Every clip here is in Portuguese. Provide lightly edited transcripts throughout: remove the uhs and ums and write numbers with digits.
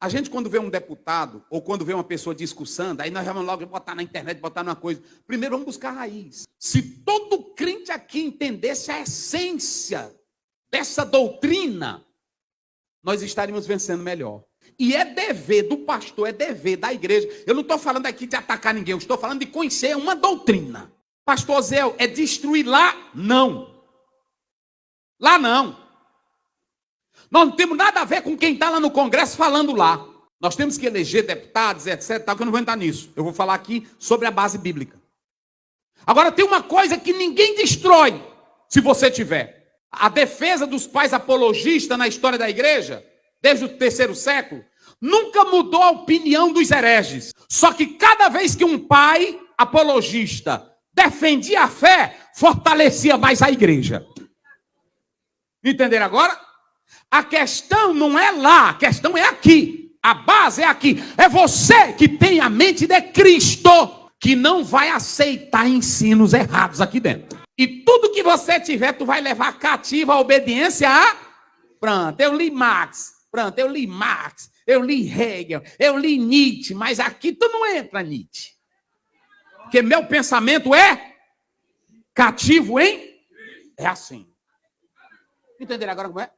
A gente, quando vê um deputado, ou quando vê uma pessoa discursando, aí nós vamos logo botar na internet, botar numa coisa. Primeiro vamos buscar a raiz. Se todo crente aqui entendesse a essência dessa doutrina, nós estaríamos vencendo melhor. E é dever do pastor, é dever da igreja. Eu não estou falando aqui de atacar ninguém, eu estou falando de conhecer uma doutrina. Pastor Zé, é destruir lá? Não. Lá não. Nós não temos nada a ver com quem está lá no Congresso falando lá. Nós temos que eleger deputados, etc. Que eu não vou entrar nisso. Eu vou falar aqui sobre a base bíblica. Agora, tem uma coisa que ninguém destrói, se você tiver. A defesa dos pais apologistas na história da igreja, desde o 3º século, nunca mudou a opinião dos hereges. Só que cada vez que um pai apologista defendia a fé, fortalecia mais a igreja. Entenderam agora? A questão não é lá, a questão é aqui. A base é aqui. É você que tem a mente de Cristo, que não vai aceitar ensinos errados aqui dentro. E tudo que você tiver, tu vai levar cativo a obediência a... Pronto, eu li Marx. Pronto, eu li Marx. Eu li Hegel. Eu li Nietzsche. Mas aqui tu não entra, Nietzsche. Porque meu pensamento é cativo, hein? É assim. Entenderam agora como é?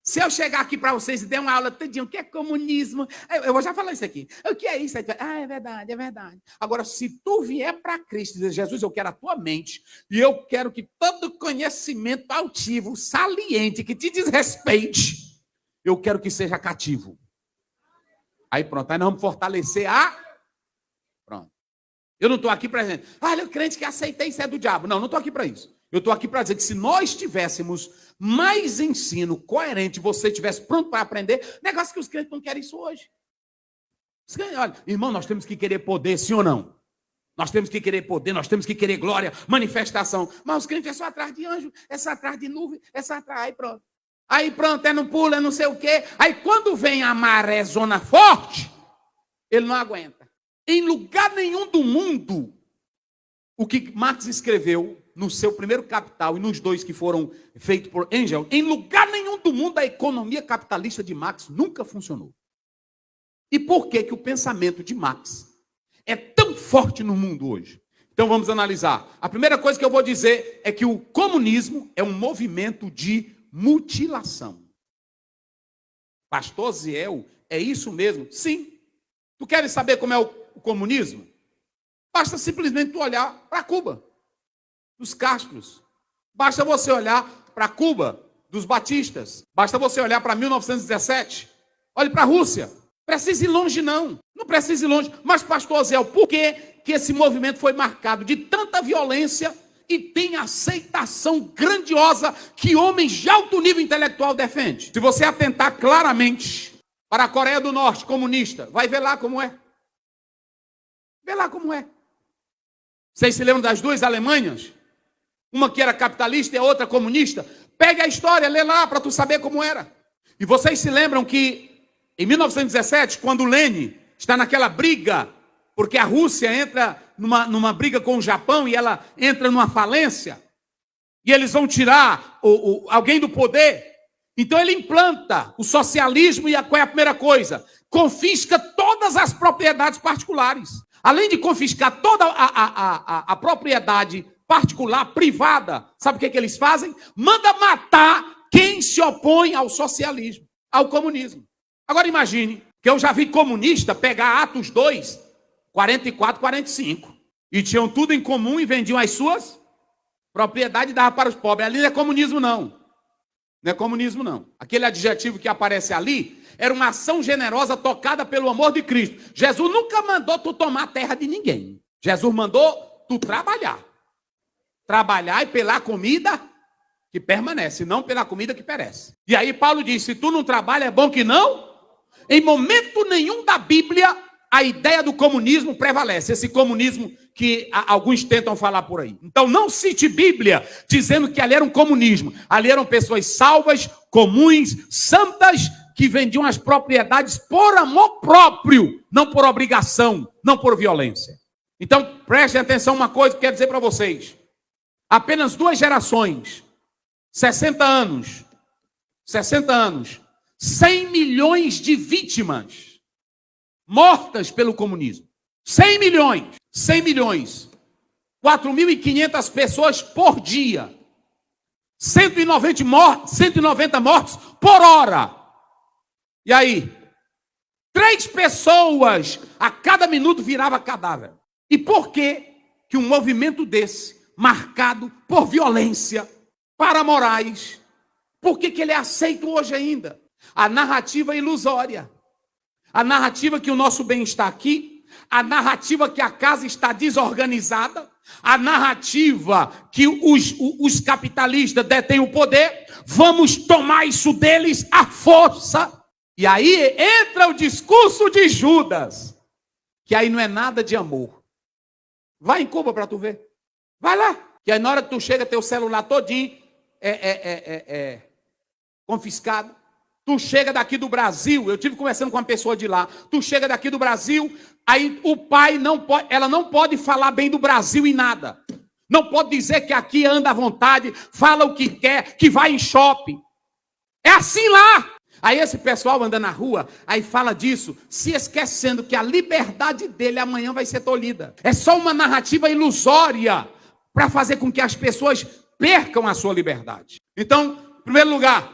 Se eu chegar aqui para vocês e der uma aula todinha, o que é comunismo? Eu vou já falar isso aqui. O que é isso? É verdade, é verdade. Agora, se tu vier para Cristo e dizer, Jesus, eu quero a tua mente, e eu quero que todo conhecimento altivo, saliente, que te desrespeite, eu quero que seja cativo. Aí pronto, aí nós vamos fortalecer a... Pronto. Eu não estou aqui para dizer, olha, o crente que aceitei isso é do diabo. Não, não estou aqui para isso. Eu estou aqui para dizer que se nós tivéssemos mais ensino coerente, você estivesse pronto para aprender, negócio que os crentes não querem isso hoje. Olha, irmão, nós temos que querer poder, sim ou não? Nós temos que querer poder, nós temos que querer glória, manifestação. Mas os crentes é só atrás de anjo, é só atrás de nuvem, é só atrás, aí pronto. Aí pronto, é no pulo, é não sei o quê. Aí quando vem a maré zona forte, ele não aguenta. Em lugar nenhum do mundo, o que Marx escreveu no seu primeiro Capital e nos 2 que foram feitos por Engels, em lugar nenhum do mundo a economia capitalista de Marx nunca funcionou. E por que que o pensamento de Marx é tão forte no mundo hoje? Então vamos analisar. A primeira coisa que eu vou dizer é que o comunismo é um movimento de mutilação. Pastor Ziel, é isso mesmo? Sim. Tu queres saber como é o comunismo? Basta simplesmente tu olhar para Cuba, dos Castros. Basta você olhar para Cuba, dos Batistas. Basta você olhar para 1917. Olhe para a Rússia. Precisa ir longe, não. Não precisa ir longe. Mas, pastor Zé, por que que esse movimento foi marcado de tanta violência e tem aceitação grandiosa que homens de alto nível intelectual defendem? Se você atentar claramente para a Coreia do Norte, comunista, vai ver lá como é. Vê lá como é. Vocês se lembram das 2 Alemanhas? Uma que era capitalista e a outra comunista. Pegue a história, lê lá para tu saber como era. E vocês se lembram que em 1917, quando Lenin está naquela briga, porque a Rússia entra numa briga com o Japão e ela entra numa falência, e eles vão tirar alguém do poder. Então ele implanta o socialismo e qual é a primeira coisa? Confisca todas as propriedades particulares. Além de confiscar toda a propriedade particular, privada, sabe o que eles fazem? Manda matar quem se opõe ao socialismo, ao comunismo. Agora imagine que eu já vi comunista pegar Atos 2, 44, 45, e tinham tudo em comum e vendiam as suas propriedades e davam para os pobres. Ali não é comunismo, não. Não é comunismo, não. Aquele adjetivo que aparece ali era uma ação generosa tocada pelo amor de Cristo. Jesus nunca mandou tu tomar a terra de ninguém. Jesus mandou tu trabalhar. Trabalhar e pela comida que permanece, não pela comida que perece. E aí Paulo diz, se tu não trabalha, é bom que não. Em momento nenhum da Bíblia, a ideia do comunismo prevalece. Esse comunismo que alguns tentam falar por aí. Então não cite Bíblia dizendo que ali era um comunismo. Ali eram pessoas salvas, comuns, santas, que vendiam as propriedades por amor próprio, não por obrigação, não por violência. Então prestem atenção uma coisa que eu quero dizer para vocês. Apenas 2 gerações, 60 anos, 100 milhões de vítimas mortas pelo comunismo. 100 milhões. 100 milhões. 4.500 pessoas por dia. 190 mortos por hora. E aí? 3 pessoas a cada minuto virava cadáver. E por que um movimento desse, marcado por violência, paramorais, por que ele é aceito hoje ainda? A narrativa ilusória. A narrativa que o nosso bem está aqui, a narrativa que a casa está desorganizada, a narrativa que os capitalistas detêm o poder, vamos tomar isso deles à força. E aí entra o discurso de Judas, que aí não é nada de amor. Vai em Cuba para tu ver. Vai lá. Que aí na hora que tu chega, teu celular todinho confiscado. Tu chega daqui do Brasil, eu tive conversando com uma pessoa de lá, tu chega daqui do Brasil, aí o pai ela não pode falar bem do Brasil em nada. Não pode dizer que aqui anda à vontade, fala o que quer, que vai em shopping. É assim lá. Aí esse pessoal anda na rua, aí fala disso, se esquecendo que a liberdade dele amanhã vai ser tolhida. É só uma narrativa ilusória para fazer com que as pessoas percam a sua liberdade. Então, em primeiro lugar,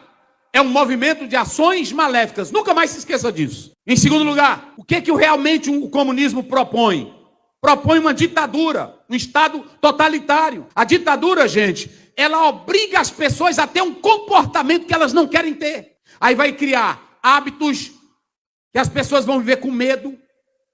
é um movimento de ações maléficas. Nunca mais se esqueça disso. Em segundo lugar, o que realmente o comunismo propõe? Propõe uma ditadura, um Estado totalitário. A ditadura, gente, ela obriga as pessoas a ter um comportamento que elas não querem ter. Aí vai criar hábitos que as pessoas vão viver com medo,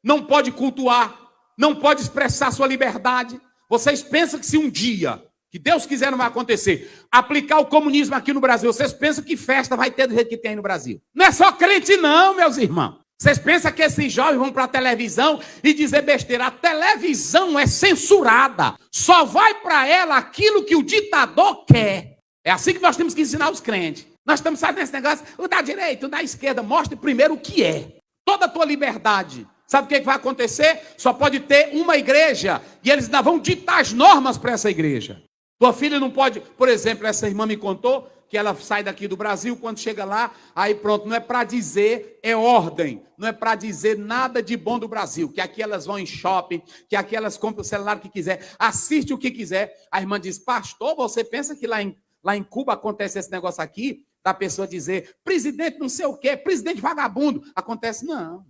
não pode cultuar, não pode expressar sua liberdade. Vocês pensam que se um dia, que Deus quiser não vai acontecer, aplicar o comunismo aqui no Brasil, vocês pensam que festa vai ter do jeito que tem aí no Brasil? Não é só crente não, meus irmãos. Vocês pensam que esses jovens vão para a televisão e dizer besteira? A televisão é censurada. Só vai para ela aquilo que o ditador quer. É assim que nós temos que ensinar os crentes. Nós estamos fazendo esse negócio, o da direita, o da esquerda. Mostre primeiro o que é. Toda a tua liberdade. Sabe o que vai acontecer? Só pode ter uma igreja e eles ainda vão ditar as normas para essa igreja. Tua filha não pode, por exemplo, essa irmã me contou que ela sai daqui do Brasil, quando chega lá, aí pronto, não é para dizer, é ordem, não é para dizer nada de bom do Brasil, que aqui elas vão em shopping, que aqui elas compram o celular que quiser, assiste o que quiser. A irmã diz, pastor, você pensa que lá em Cuba acontece esse negócio aqui, da pessoa dizer, presidente não sei o quê, presidente vagabundo, acontece não.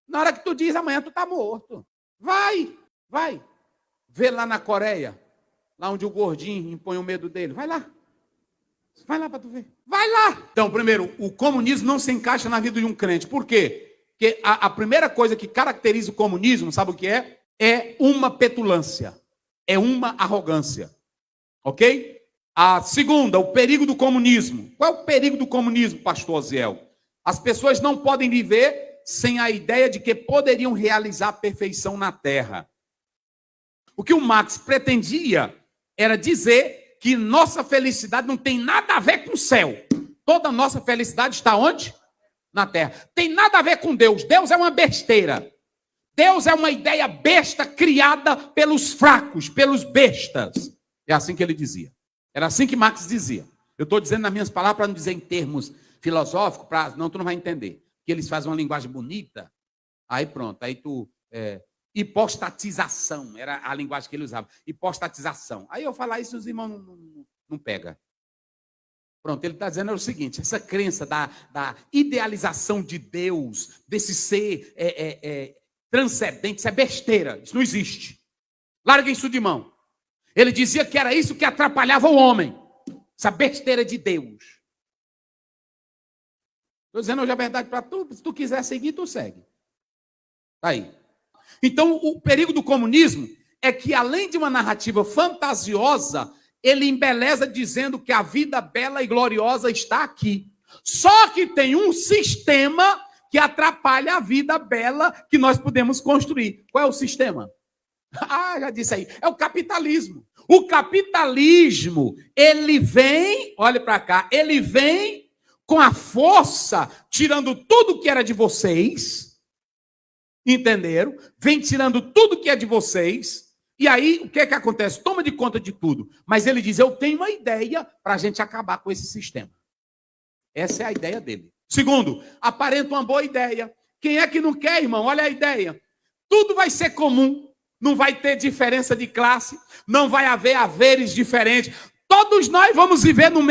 Na hora que tu diz, amanhã tu tá morto. Vai. Vê lá na Coreia, lá onde o gordinho impõe o medo dele, vai lá para tu ver. Vai lá. Então, primeiro, o comunismo não se encaixa na vida de um crente. Por quê? Porque a primeira coisa que caracteriza o comunismo, sabe o que é? É uma petulância. É uma arrogância. Ok? A segunda, o perigo do comunismo. Qual é o perigo do comunismo, pastor Oziel? As pessoas não podem viver sem a ideia de que poderiam realizar a perfeição na Terra. O que o Marx pretendia era dizer que nossa felicidade não tem nada a ver com o céu. Toda a nossa felicidade está onde? Na terra. Tem nada a ver com Deus. Deus é uma besteira. Deus é uma ideia besta criada pelos fracos, pelos bestas. É assim que ele dizia. Era assim que Marx dizia. Eu estou dizendo nas minhas palavras para não dizer em termos filosóficos, não, tu não vai entender. Que eles fazem uma linguagem bonita, aí pronto, aí tu... hipostatização, era a linguagem que ele usava. Hipostatização. Aí eu falar isso, os irmãos não pegam. Pronto, ele está dizendo o seguinte, essa crença da idealização de Deus, desse ser transcendente, isso é besteira, isso não existe. Larga isso de mão. Ele dizia que era isso que atrapalhava o homem, essa besteira de Deus. Estou dizendo hoje a verdade para tu, se tu quiser seguir, tu segue. Está aí. Então, o perigo do comunismo é que, além de uma narrativa fantasiosa, ele embeleza dizendo que a vida bela e gloriosa está aqui. Só que tem um sistema que atrapalha a vida bela que nós podemos construir. Qual é o sistema? Já disse aí. É o capitalismo. O capitalismo, ele vem, olha para cá, ele vem com a força, tirando tudo que era de vocês. Entenderam? Vem tirando tudo que é de vocês. E aí, o que é que acontece? Toma de conta de tudo. Mas ele diz, eu tenho uma ideia para a gente acabar com esse sistema. Essa é a ideia dele. Segundo, aparenta uma boa ideia, Quem é que não quer, irmão? Olha a ideia. Tudo vai ser comum. Não vai ter diferença de classe. Não vai haver haveres diferentes. Todos nós vamos viver no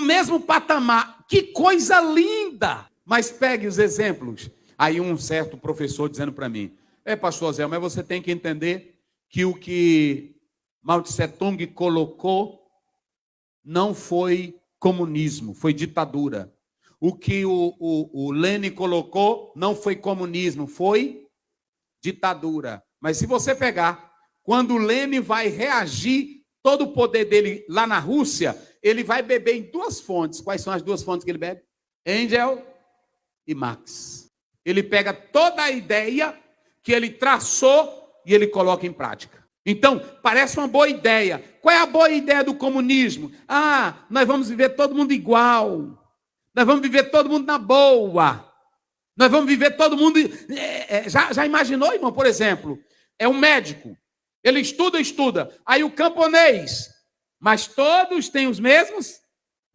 mesmo patamar. Que coisa linda! Mas pegue os exemplos. Aí um certo professor dizendo para mim, pastor Zé, mas você tem que entender que o que Mao Tse Tung colocou não foi comunismo, foi ditadura. O que o Lenin colocou não foi comunismo, foi ditadura. Mas se você pegar, quando o Lenin vai reagir, todo o poder dele lá na Rússia, ele vai beber em duas fontes. Quais são as duas fontes que ele bebe? Engels e Marx. Ele pega toda a ideia que ele traçou e ele coloca em prática. Então, parece uma boa ideia. Qual é a boa ideia do comunismo? Nós vamos viver todo mundo igual. Nós vamos viver todo mundo na boa. Nós vamos viver todo mundo... Já imaginou, irmão? Por exemplo, é um médico. Ele estuda. Aí o camponês. Mas todos têm os mesmos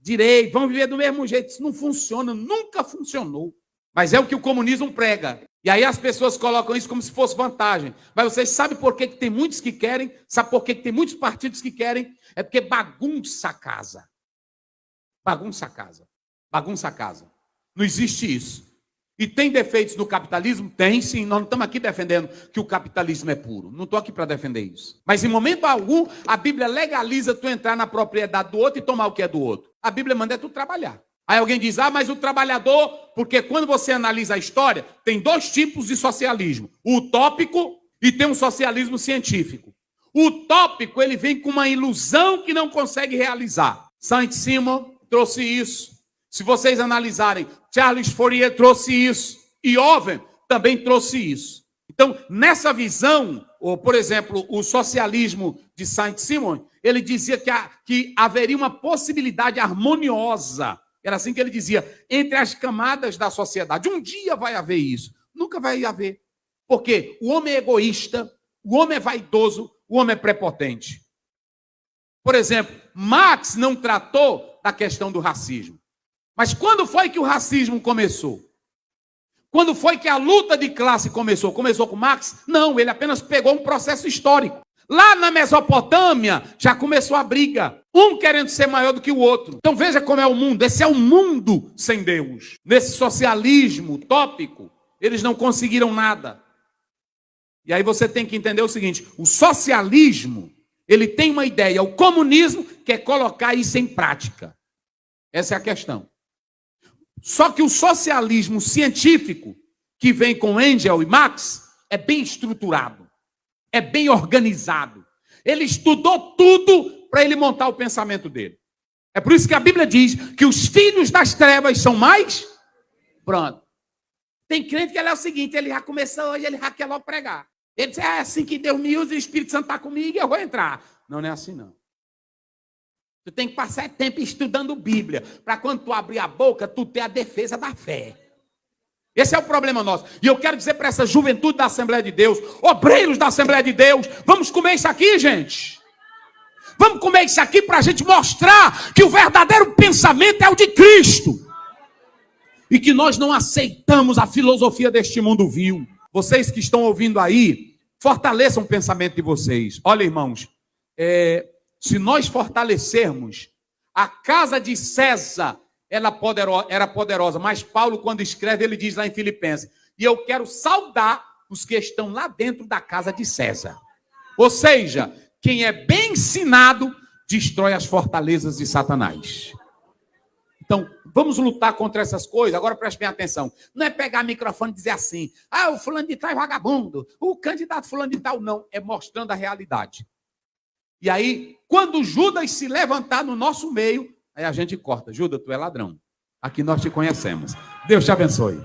direitos. Vão viver do mesmo jeito. Isso não funciona. Nunca funcionou. Mas é o que o comunismo prega. E aí as pessoas colocam isso como se fosse vantagem. Mas vocês sabem por que tem muitos que querem? Sabe por que tem muitos partidos que querem? É porque bagunça a casa. Bagunça a casa. Bagunça a casa. Não existe isso. E tem defeitos no capitalismo? Tem sim. Nós não estamos aqui defendendo que o capitalismo é puro. Não estou aqui para defender isso. Mas em momento algum, a Bíblia legaliza tu entrar na propriedade do outro e tomar o que é do outro. A Bíblia manda tu trabalhar. Aí alguém diz, mas o trabalhador... Porque quando você analisa a história, tem dois tipos de socialismo. O utópico e tem um socialismo científico. O utópico, ele vem com uma ilusão que não consegue realizar. Saint-Simon trouxe isso. Se vocês analisarem, Charles Fourier trouxe isso. E Owen também trouxe isso. Então, nessa visão, ou, por exemplo, o socialismo de Saint-Simon, ele dizia que haveria uma possibilidade harmoniosa. Era assim que ele dizia, entre as camadas da sociedade. Um dia vai haver isso. Nunca vai haver. Porque o homem é egoísta, o homem é vaidoso, o homem é prepotente. Por exemplo, Marx não tratou da questão do racismo. Mas quando foi que o racismo começou? Quando foi que a luta de classe começou? Começou com Marx? Não, ele apenas pegou um processo histórico. Lá na Mesopotâmia já começou a briga, um querendo ser maior do que o outro. Então veja como é o mundo, esse é o mundo sem Deus. Nesse socialismo utópico, eles não conseguiram nada. E aí você tem que entender o seguinte, o socialismo, ele tem uma ideia, o comunismo quer colocar isso em prática. Essa é a questão. Só que o socialismo científico, que vem com Engels e Marx, é bem estruturado. É bem organizado. Ele estudou tudo para ele montar o pensamento dele. É por isso que a Bíblia diz que os filhos das trevas são mais... Pronto. Tem crente que ele é o seguinte, ele já começou hoje, ele já quer logo pregar. Ele diz, é assim que Deus me usa e o Espírito Santo está comigo e eu vou entrar. Não, não é assim não. Tu tem que passar tempo estudando Bíblia, para quando tu abrir a boca, tu ter a defesa da fé. Esse é o problema nosso. E eu quero dizer para essa juventude da Assembleia de Deus, obreiros da Assembleia de Deus, vamos comer isso aqui, gente. Vamos comer isso aqui para a gente mostrar que o verdadeiro pensamento é o de Cristo. E que nós não aceitamos a filosofia deste mundo vil. Vocês que estão ouvindo aí, fortaleçam o pensamento de vocês. Olha, irmãos, se nós fortalecermos a casa de César, ela era poderosa, mas Paulo, quando escreve, ele diz lá em Filipenses, e eu quero saudar os que estão lá dentro da casa de César. Ou seja, quem é bem ensinado, destrói as fortalezas de Satanás. Então, vamos lutar contra essas coisas. Agora preste bem atenção. Não é pegar microfone e dizer assim, o fulano de tal é vagabundo, o candidato fulano de tal, não. É mostrando a realidade. E aí, quando Judas se levantar no nosso meio, aí a gente corta. Judas, tu é ladrão. Aqui nós te conhecemos. Deus te abençoe.